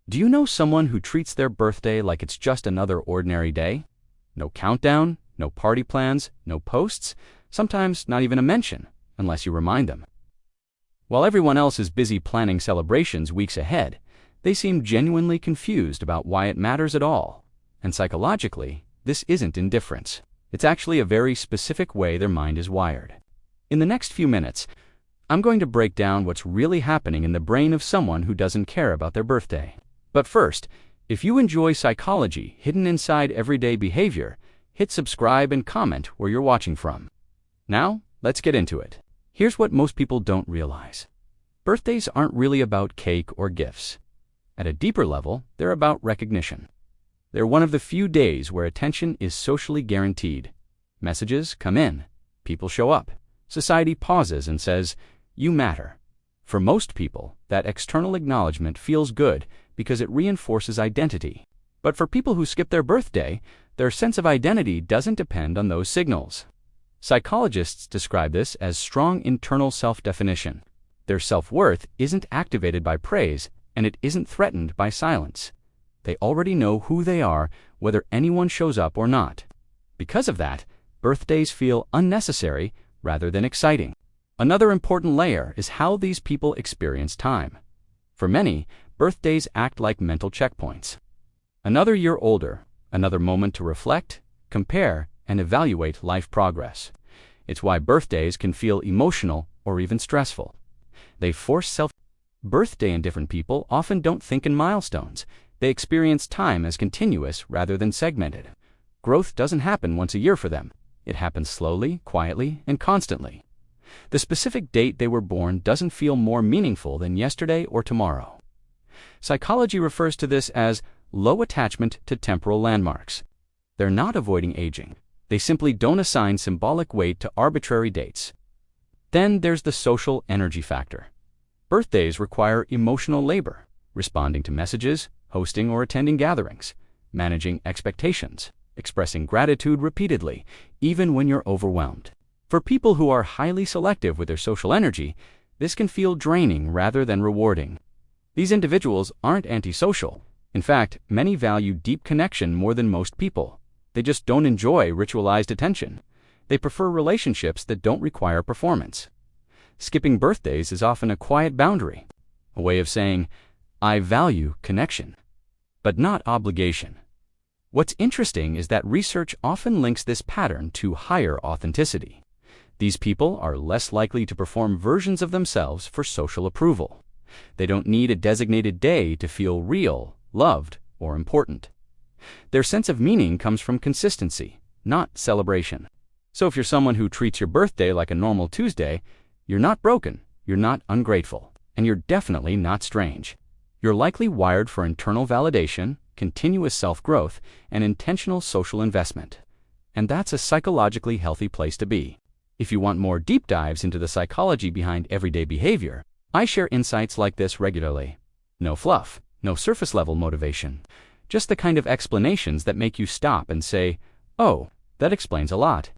Do you know someone who treats their birthday like it's just another ordinary day? No countdown, no party plans, no posts, sometimes not even a mention, unless you remind them. While everyone else is busy planning celebrations weeks ahead, they seem genuinely confused about why it matters at all. And psychologically, this isn't indifference. It's actually a very specific way their mind is wired. In the next few minutes, I'm going to break down what's really happening in the brain of someone who doesn't care about their birthday. But first, if you enjoy psychology hidden inside everyday behavior, hit subscribe and comment where you're watching from. Now, let's get into it. Here's what most people don't realize. Birthdays aren't really about cake or gifts. At a deeper level, they're about recognition. They're one of the few days where attention is socially guaranteed. Messages come in, people show up, society pauses and says, "You matter." For most people, that external acknowledgement feels good because it reinforces identity. But for people who skip their birthday, their sense of identity doesn't depend on those signals. Psychologists describe this as strong internal self-definition. Their self-worth isn't activated by praise, and it isn't threatened by silence. They already know who they are, whether anyone shows up or not. Because of that, birthdays feel unnecessary rather than exciting. Another important layer is how these people experience time. For many, birthdays act like mental checkpoints. Another year older, another moment to reflect, compare, and evaluate life progress. It's why birthdays can feel emotional or even stressful. They force Birthday indifferent people often don't think in milestones. They experience time as continuous rather than segmented. Growth doesn't happen once a year for them. It happens slowly, quietly, and constantly. The specific date they were born doesn't feel more meaningful than yesterday or tomorrow. Psychology refers to this as low attachment to temporal landmarks. They're not avoiding aging. They simply don't assign symbolic weight to arbitrary dates. Then there's the social energy factor. Birthdays require emotional labor, responding to messages, hosting or attending gatherings, managing expectations, expressing gratitude repeatedly, even when you're overwhelmed. For people who are highly selective with their social energy, this can feel draining rather than rewarding. These individuals aren't antisocial. In fact, many value deep connection more than most people. They just don't enjoy ritualized attention. They prefer relationships that don't require performance. Skipping birthdays is often a quiet boundary, a way of saying, "I value connection, but not obligation." What's interesting is that research often links this pattern to higher authenticity. These people are less likely to perform versions of themselves for social approval. They don't need a designated day to feel real, loved, or important. Their sense of meaning comes from consistency, not celebration. So if you're someone who treats your birthday like a normal Tuesday, you're not broken, you're not ungrateful, and you're definitely not strange. You're likely wired for internal validation, continuous self-growth, and intentional social investment. And that's a psychologically healthy place to be. If you want more deep dives into the psychology behind everyday behavior, I share insights like this regularly. No fluff, no surface-level motivation. Just the kind of explanations that make you stop and say, "Oh, that explains a lot."